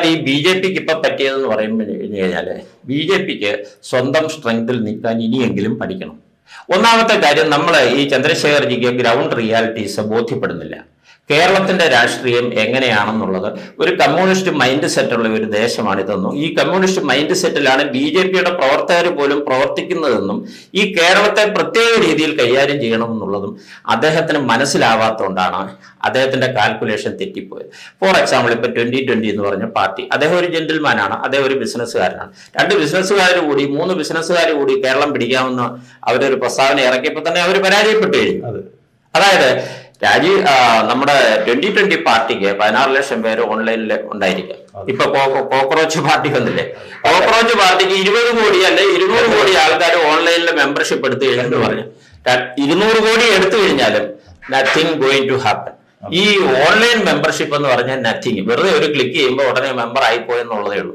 അതായത് ഈ B J പിക്ക് ഇപ്പൊ പറ്റിയതെന്ന് പറയുമ്പോൾ കഴിഞ്ഞാല് ബി ജെ പിക്ക് സ്വന്തം സ്ട്രെങ്തിൽ നിൽക്കാൻ ഇനിയെങ്കിലും പഠിക്കണം. ഒന്നാമത്തെ കാര്യം, നമ്മൾ ഈ ചന്ദ്രശേഖർജിക്ക് ഗ്രൗണ്ട് റിയാലിറ്റീസ് ബോധ്യപ്പെടുന്നില്ല. കേരളത്തിന്റെ രാഷ്ട്രീയം എങ്ങനെയാണെന്നുള്ളത് ഒരു കമ്മ്യൂണിസ്റ്റ് മൈൻഡ് സെറ്റുള്ള ഒരു ദേശമാണിതെന്നും ഈ കമ്മ്യൂണിസ്റ്റ് മൈൻഡ് സെറ്റിലാണ് ബി ജെ പിയുടെ പ്രവർത്തകർ പോലും പ്രവർത്തിക്കുന്നതെന്നും ഈ കേരളത്തെ പ്രത്യേക രീതിയിൽ കൈകാര്യം ചെയ്യണമെന്നുള്ളതും അദ്ദേഹത്തിന് മനസ്സിലാവാത്തതുകൊണ്ടാണ് അദ്ദേഹത്തിന്റെ കാൽക്കുലേഷൻ തെറ്റിപ്പോയത്. ഫോർ എക്സാമ്പിൾ, ഇപ്പൊ 2020 എന്ന് പറഞ്ഞ പാർട്ടി, അദ്ദേഹം ഒരു ജെന്റിൽമാനാണ്, അദ്ദേഹം ഒരു ബിസിനസ്സുകാരനാണ്. 2 ബിസിനസ്സുകാർ കൂടി 3 ബിസിനസ്സുകാർ കൂടി കേരളം പിടിക്കാമെന്ന് അവരൊരു പ്രസ്താവന ഇറക്കിയപ്പോൾ തന്നെ അവർ പരാജയപ്പെട്ടു കഴിഞ്ഞു. അതായത് നമ്മുടെ 2020 പാർട്ടിക്ക് 16 ലക്ഷം പേര് ഓൺലൈനിൽ ഉണ്ടായിരിക്കാം. ഇപ്പൊ കോക്രോച്ച് പാർട്ടി വന്നില്ലേ, കോക്രോച്ച് പാർട്ടിക്ക് 20 കോടി അല്ലെ 200 കോടി ആൾക്കാർ ഓൺലൈനിൽ മെമ്പർഷിപ്പ് എടുത്തു കഴിഞ്ഞെന്ന് പറഞ്ഞു. 200 കോടി എടുത്തു കഴിഞ്ഞാലും നത്തിങ് ഗോയിങ് ടു ഹാപ്പൻ. ഈ ഓൺലൈൻ മെമ്പർഷിപ്പ് എന്ന് പറഞ്ഞാൽ നത്തിങ്, വെറുതെ ഒരു ക്ലിക്ക് ചെയ്യുമ്പോൾ ഉടനെ മെമ്പർ ആയിപ്പോയെന്നുള്ളതേ ഉള്ളൂ.